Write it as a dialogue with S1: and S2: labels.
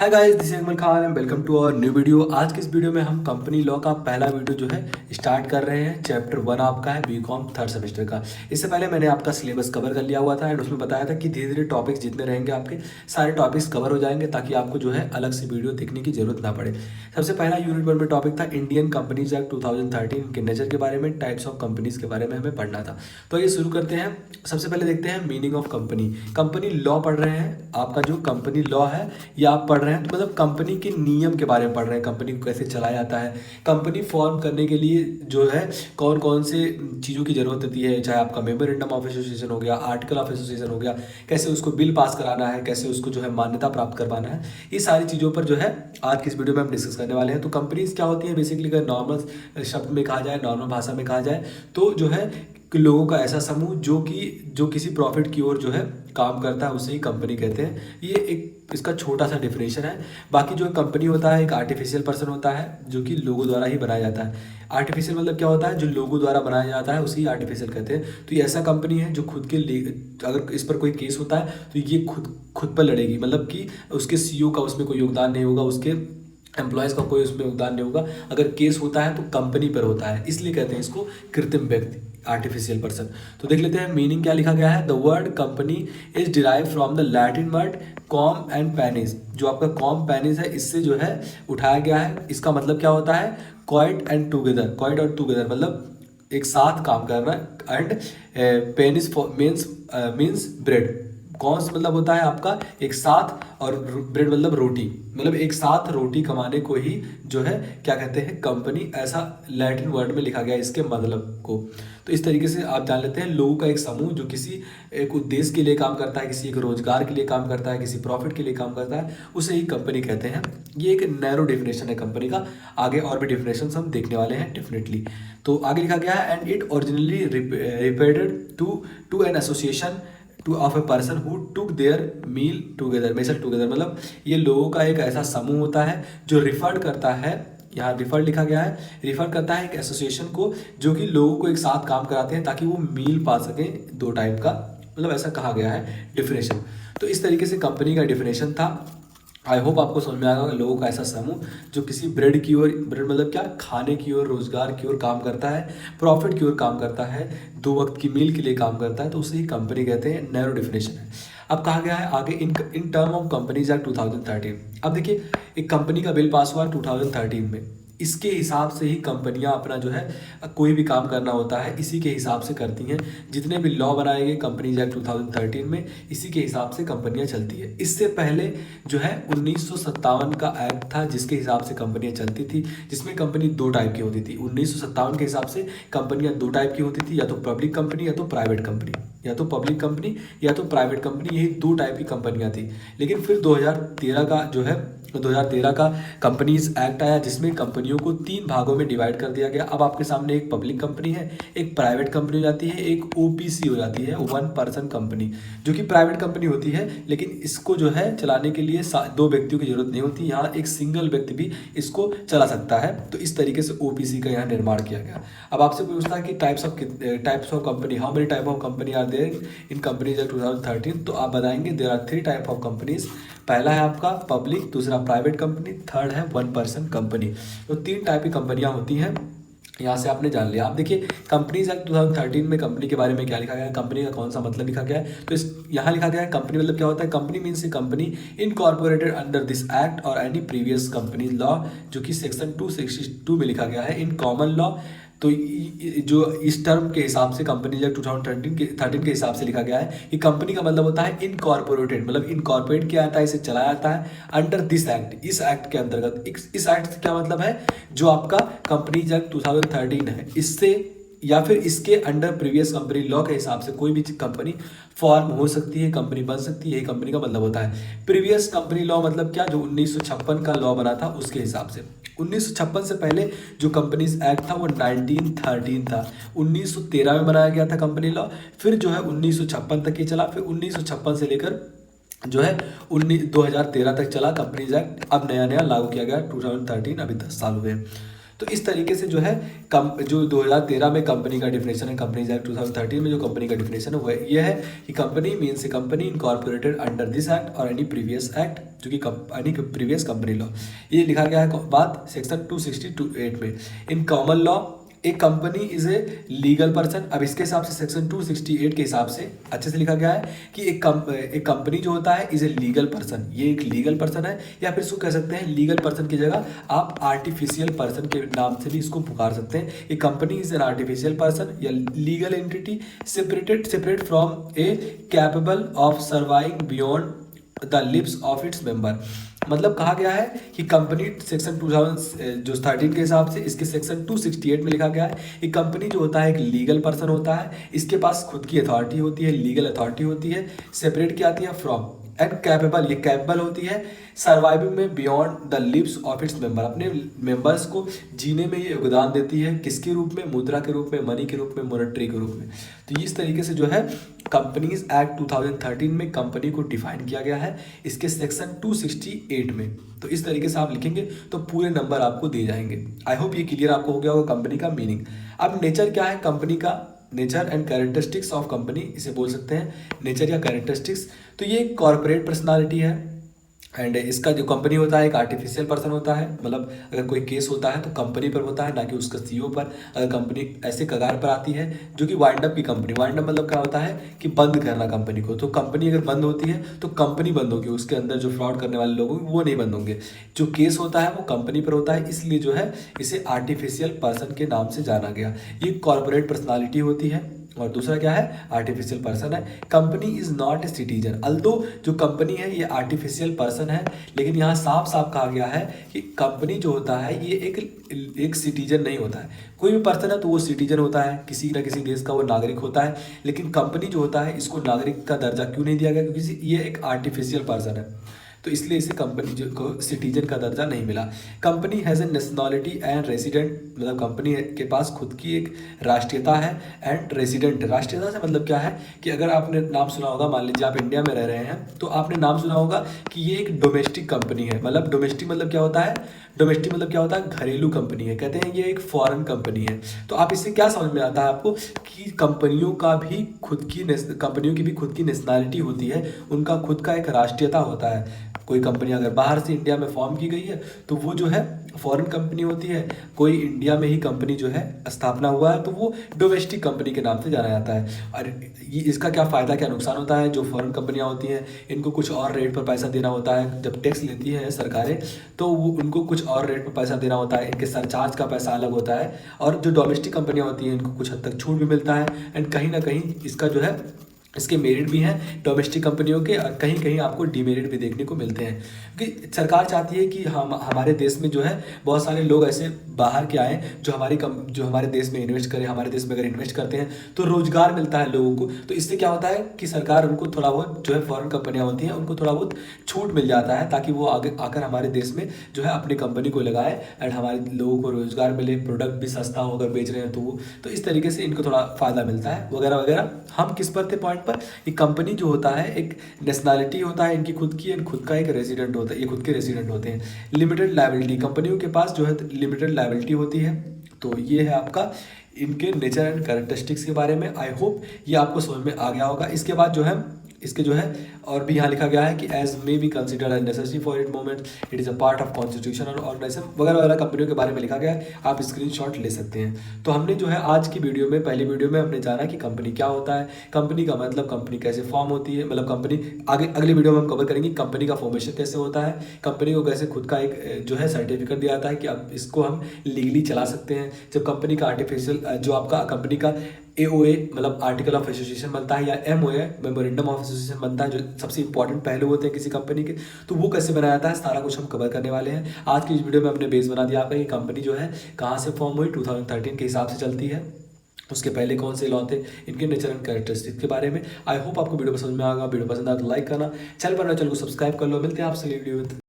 S1: Hi guys, this is Akmal Khan and welcome to our new video. आज की इस video में हम कंपनी लॉ का पहला वीडियो जो है स्टार्ट कर रहे हैं। चैप्टर 1 आपका है बीकॉम थर्ड सेमेस्टर का। इससे पहले मैंने आपका सिलेबस कवर कर लिया हुआ था एंड उसमें बताया था कि धीरे धीरे टॉपिक्स जितने रहेंगे आपके सारे टॉपिक्स कवर हो जाएंगे ताकि आपको जो है अलग से वीडियो देखने की जरूरत ना पड़े। सबसे पहला यूनिट 1 में टॉपिक था इंडियन कंपनीज एक्ट 2013 के नेचर के बारे में, टाइप्स ऑफ कंपनीज के बारे में हमें पढ़ना था। तो ये शुरू करते हैं। सबसे पहले देखते हैं meaning of company. Company law पढ़ रहे हैं। आपका जो कंपनी लॉ है या आप पढ़ रहे हैं तो मतलब कंपनी के नियम के बारे में पढ़ रहे हैं, कंपनी को कैसे चलाया जाता है, कंपनी फॉर्म करने के लिए जो है कौन कौन से चीज़ों की जरूरत होती है, चाहे आपका मेमोरेंडम ऑफ एसोसिएशन हो गया, आर्टिकल ऑफ एसोसिएशन हो गया, कैसे उसको बिल पास कराना है, कैसे उसको जो है मान्यता प्राप्त करवाना है। ये सारी चीज़ों पर जो है आज की इस वीडियो में हम डिस्कस करने वाले हैं। तो कंपनीज क्या होती है बेसिकली, अगर नॉर्मल शब्द में कहा जाए, नॉर्मल भाषा में कहा जाए तो जो है कि लोगों का ऐसा समूह जो किसी प्रॉफिट की ओर जो है काम करता है उसे ही कंपनी कहते हैं। ये एक इसका छोटा सा डिफिनेशन है। बाकी जो कंपनी होता है एक आर्टिफिशियल पर्सन होता है जो कि लोगों द्वारा ही बनाया जाता है। आर्टिफिशियल मतलब क्या होता है, जो लोगों द्वारा बनाया जाता है उसी आर्टिफिशियल कहते हैं। तो ये ऐसा कंपनी है जो खुद के लिए, अगर इस पर कोई केस होता है तो ये खुद पर लड़ेगी, मतलब कि उसके सीईओ का उसमें कोई योगदान नहीं होगा, उसके एम्प्लॉयज़ का कोई उसमें योगदान नहीं होगा। अगर केस होता है तो कंपनी पर होता है, इसलिए कहते हैं इसको कृत्रिम व्यक्ति, आर्टिफिशियल पर्सन। तो देख लेते हैं मीनिंग क्या लिखा गया है। The word company is derive from the Latin word com and penis. जो आपका कॉम पेनिस है इससे जो है उठाया गया है। इसका मतलब क्या होता है, क्वाइट एंड टुगेदर, क्वाइट और टुगेदर मतलब एक साथ काम करना, and penis means bread. Cons मतलब होता है आपका एक साथ, और ब्रेड मतलब रोटी, मतलब एक साथ रोटी कमाने को ही जो है क्या कहते हैं, कंपनी। ऐसा लैटिन वर्ड में लिखा गया इसके मतलब को। तो इस तरीके से आप जान लेते हैं लोगों का एक समूह जो किसी एक उद्देश्य के लिए काम करता है, किसी एक रोजगार के लिए काम करता है, किसी प्रॉफिट के लिए काम करता है, उसे ही कंपनी कहते हैं। ये एक नैरो डेफिनेशन है कंपनी का। आगे और भी डेफिनेशन हम देखने वाले हैं डेफिनेटली। तो आगे लिखा गया है and it originally repeated to an association to of a person who took their meal together, मेसल टुगेदर मतलब ये लोगों का एक ऐसा समूह होता है जो रिफर करता है, यहाँ रिफर लिखा गया है, रिफर करता है एक एसोसिएशन को जो कि लोगों को एक साथ काम कराते हैं ताकि वो मील पा सकें 2 टाइम का, मतलब ऐसा कहा गया है डिफिनेशन। तो इस तरीके से कंपनी का डिफिनेशन था। आई होप आपको समझ में आएगा। लोगों का ऐसा समूह जो किसी ब्रेड की ओर, ब्रेड मतलब क्या, खाने की ओर, रोजगार की ओर काम करता है, प्रॉफिट की ओर काम करता है, 2 वक्त की मील के लिए काम करता है, तो उसे ही कंपनी कहते हैं। नैरो डिफिनेशन है। अब कहा गया है आगे in term of companies act 2013। अब देखिए एक कंपनी का बिल पास हुआ 2013 में, इसके हिसाब से ही कंपनियां अपना जो है कोई भी काम करना होता है, इसी के हिसाब से करती हैं। जितने भी लॉ बनाए गए कंपनीज एक्ट 2013 में, इसी के हिसाब से कंपनियां चलती है। इससे पहले जो है 1957 का एक्ट था जिसके हिसाब से कंपनियां चलती थी, जिसमें कंपनी 2 टाइप की होती थी। 1957 के हिसाब से कंपनियां 2 टाइप की होती थी, या तो पब्लिक कंपनी या तो प्राइवेट कंपनी, या तो पब्लिक कंपनी या तो प्राइवेट कंपनी, यही 2 टाइप की कंपनियां थी। लेकिन फिर 2013 का जो है 2013 का कंपनीज एक्ट आया जिसमें कंपनियों को 3 भागों में डिवाइड कर दिया गया। अब आपके सामने एक पब्लिक कंपनी है, एक प्राइवेट कंपनी हो जाती है, एक ओपीसी हो जाती है, 1 पर्सन कंपनी, जो कि प्राइवेट कंपनी होती है। लेकिन इसको जो है चलाने के लिए 2 व्यक्तियों की जरूरत नहीं होती, यहाँ एक सिंगल व्यक्ति भी इसको चला सकता है। तो इस तरीके से ओपीसी का यहाँ निर्माण किया गया। अब आपसे पूछता है कि types of company, how many type of company are there in companies act 2013। तो आप बताएंगे there are 3 type of companies. पहला है आपका पब्लिक, दूसरा प्राइवेट कंपनी, थर्ड है 1 पर्सन कंपनी। तो 3 टाइप की कंपनियां होती हैं, यहाँ से आपने जान लिया। आप देखिए कंपनीज एक्ट 2013 में कंपनी के बारे में क्या लिखा गया है, कंपनी का कौन सा मतलब लिखा गया है। तो इस यहाँ लिखा गया है कंपनी मतलब क्या होता है, company means A company incorporated under this act और एनी प्रीवियस कंपनी लॉ, जो कि सेक्शन 262 में लिखा गया है इन कॉमन लॉ। तो जो इस टर्म के हिसाब से कंपनी जब 2013 के हिसाब से लिखा गया है कि कंपनी का मतलब होता है इनकॉर्पोरेटेड, मतलब इनकॉर्पोरेट किया जाता है, इसे चलाया जाता है अंडर दिस एक्ट, इस एक्ट के अंतर्गत। इस एक्ट से क्या मतलब है, जो आपका कंपनी एक्ट 2013 है इससे या फिर इसके अंडर प्रीवियस कंपनी लॉ के हिसाब से कोई भी कंपनी फॉर्म हो सकती है, कंपनी बन सकती है, यही कंपनी का मतलब होता है। प्रीवियस कंपनी लॉ मतलब क्या, जो 1956 का लॉ बना था उसके हिसाब से। 1956 से पहले जो कंपनीज एक्ट था वो 1913 था। 1913 में बनाया गया था कंपनी लॉ, फिर जो है 1956 तक ही चला, फिर 1956 से लेकर जो है 2013 तक चला कंपनीज एक्ट। अब नया नया लागू किया गया 2013, अभी 10 साल हुए। तो इस तरीके से जो है जो 2013 में कंपनी का डिफिनेशन है, कंपनीज एक्ट 2013 में जो कंपनी का डिफिनेशन है वो ये है कि company means A company incorporated under this act और एनी प्रीवियस एक्ट, जो कि एनी प्रीवियस कंपनी लॉ। ये लिखा गया है बात सेक्शन 268 में। इन कॉमन लॉ एक company is a legal person. अब इसके हिसाब से सेक्शन 268 के हिसाब से अच्छे से लिखा गया है कि एक कंपनी जो होता है इज ए लीगल पर्सन, ये एक लीगल पर्सन है, या फिर इसको कह सकते हैं लीगल पर्सन की जगह आप आर्टिफिशियल पर्सन के नाम से भी इसको पुकार सकते हैं। एक company is an artificial person या legal entity separate from a capable of surviving beyond the lips of its member. मतलब कहा गया है कि कंपनी सेक्शन 2013 के हिसाब से इसके सेक्शन 268 में लिखा गया है कि कंपनी जो होता है एक लीगल पर्सन होता है, इसके पास खुद की अथॉरिटी होती है, लीगल अथॉरिटी होती है, सेपरेट क्या आती है फ्रॉम, एंड कैपेबल, ये कैपेबल होती है सर्वाइविंग में beyond the lips of its member, अपने मेंबर्स को जीने में ये योगदान देती है, किसके रूप में, मुद्रा के रूप में, मनी के रूप में, मॉनेटरी के रूप में। तो इस तरीके से जो है कंपनीज एक्ट 2013 में कंपनी को डिफाइन किया गया है इसके सेक्शन 268 में। तो इस तरीके से आप लिखेंगे तो पूरे नंबर आपको दिए जाएंगे। आई होप ये क्लियर आपको हो गया होगा कंपनी का मीनिंग। अब नेचर क्या है कंपनी का, nature and characteristics of company, इसे बोल सकते हैं नेचर या कैरेक्टरिस्टिक्स। तो ये कॉर्पोरेट पर्सनालिटी है एंड इसका जो कंपनी होता है एक आर्टिफिशियल पर्सन होता है, मतलब अगर कोई केस होता है तो कंपनी पर होता है ना कि उसका सीईओ पर। अगर कंपनी ऐसे कगार पर आती है जो कि वाइंड अप की कंपनी, वाइंड अप मतलब क्या होता है कि बंद करना कंपनी को, तो कंपनी अगर बंद होती है तो कंपनी बंद होगी, उसके अंदर जो फ्रॉड करने वाले लोग होंगे वो नहीं बंद होंगे। जो केस होता है वो कंपनी पर होता है, इसलिए जो है इसे आर्टिफिशियल पर्सन के नाम से जाना गया। ये कॉर्पोरेट पर्सनालिटी होती है। और दूसरा क्या है, आर्टिफिशियल पर्सन है। Company is not a citizen, although जो कंपनी है ये आर्टिफिशियल पर्सन है, लेकिन यहाँ साफ साफ कहा गया है कि कंपनी जो होता है ये एक सिटीजन नहीं होता है। कोई भी पर्सन है तो वो सिटीजन होता है, किसी न किसी देश का वो नागरिक होता है, लेकिन कंपनी जो होता है इसको नागरिक का दर्जा क्यों नहीं दिया गया, क्योंकि ये एक आर्टिफिशियल पर्सन है, तो इसलिए इसे कंपनी को सिटीजन का दर्जा नहीं मिला। Company has a nationality and resident, मतलब कंपनी के पास खुद की एक राष्ट्रीयता है एंड रेसिडेंट। राष्ट्रीयता से मतलब क्या है कि अगर आपने नाम सुना होगा, मान लीजिए आप इंडिया में रह रहे हैं तो आपने नाम सुना होगा कि ये एक डोमेस्टिक कंपनी है। मतलब डोमेस्टिक मतलब क्या होता है, डोमेस्टिक मतलब क्या होता है, घरेलू कंपनी है। कहते हैं ये एक फॉरेन कंपनी है। तो आप इससे क्या समझ में आता है आपको कि कंपनियों की भी खुद की नेशनलिटी होती है, उनका खुद का एक राष्ट्रीयता होता है। कोई कंपनी अगर बाहर से इंडिया में फॉर्म की गई है तो वो जो है फॉरेन कंपनी होती है, कोई इंडिया में ही कंपनी जो है स्थापना हुआ है तो वो डोमेस्टिक कंपनी के नाम से जाना जाता है। और ये इसका क्या फ़ायदा क्या नुकसान होता है, जो फॉरेन कंपनियां होती हैं इनको कुछ और रेट पर पैसा देना होता है। जब टैक्स लेती हैं सरकारें तो वो उनको कुछ और रेट पर पैसा देना होता है, इनके सरचार्ज का पैसा अलग होता है। और जो डोमेस्टिक कंपनियाँ होती हैं इनको कुछ हद तक छूट भी मिलता है एंड कहीं ना कहीं इसका जो है इसके मेरिट भी हैं डोमेस्टिक कंपनियों के, और कहीं कहीं आपको डीमेरिट भी देखने को मिलते हैं। क्योंकि सरकार चाहती है कि हमारे देश में जो है बहुत सारे लोग ऐसे बाहर के आएँ जो हमारे देश में इन्वेस्ट करें। हमारे देश में अगर इन्वेस्ट करते हैं तो रोजगार मिलता है लोगों को, तो इससे क्या होता है कि सरकार उनको थोड़ा बहुत जो है फॉरेन कंपनियाँ होती हैं उनको थोड़ा बहुत छूट मिल जाता है, ताकि वो आगे आकर हमारे देश में जो है अपनी कंपनी को लगाए एंड हमारे लोगों को रोजगार मिले, प्रोडक्ट भी सस्ता होकर बेच रहे हैं तो इस तरीके से इनको थोड़ा फ़ायदा मिलता है वगैरह वगैरह। हम किस पर थे पॉइंट पर, ये कंपनी जो होता है एक नेशनलिटी होता है इनकी खुद की, एंड खुद का एक रेजिडेंट होता है, ये खुद के रेजिडेंट होते हैं। लिमिटेड लायबिलिटी, कंपनियों के पास जो है लिमिटेड लायबिलिटी होती है। तो ये है आपका इनके नेचर एंड कैरेक्टरिस्टिक्स के बारे में। आई होप ये आपको समझ में आ गया होगा। इसके बाद जो है इसके जो है और भी यहाँ लिखा गया है कि as may be considered as necessary for it moment it is a part of constitution और ऑर्गेनाइजेशन वगैरह वगैरह कंपनियों के बारे में लिखा गया है, आप स्क्रीनशॉट ले सकते हैं। तो हमने जो है आज की वीडियो में, पहली वीडियो में हमने जाना कि कंपनी क्या होता है, कंपनी का मतलब, कंपनी कैसे फॉर्म होती है, मतलब कंपनी अगली वीडियो में हम कवर करेंगे कंपनी का फॉर्मेशन कैसे होता है, कंपनी को कैसे खुद का एक जो है सर्टिफिकेट दिया जाता है कि अब इसको हम लीगली चला सकते हैं। जब कंपनी का आर्टिफिशियल जो आपका कंपनी का AOA मतलब आर्टिकल ऑफ एसोसिएशन बनता है, या MOA मेमोरेंडम ऑफ एसोसिएशन बनता है, जो सबसे इंपॉर्टेंट पहलू होते हैं किसी कंपनी के, तो वो कैसे बनाया जाता है सारा कुछ हम कवर करने वाले हैं। आज की इस वीडियो में हमने बेस बना दिया आपका कि कंपनी जो है कहाँ से फॉर्म हुई, 2013 के हिसाब से चलती है, उसके पहले कौन से लॉ थे, इनके नेचर एंड कैरेक्टरिस्टिक्स के बारे में। आई होप आपको वीडियो पसंद में आएगा। वीडियो पसंद आया तो लाइक करना, चैनल पर नए चैनल को सब्सक्राइब कर लो। मिलते हैं आपसे अगली वीडियो में।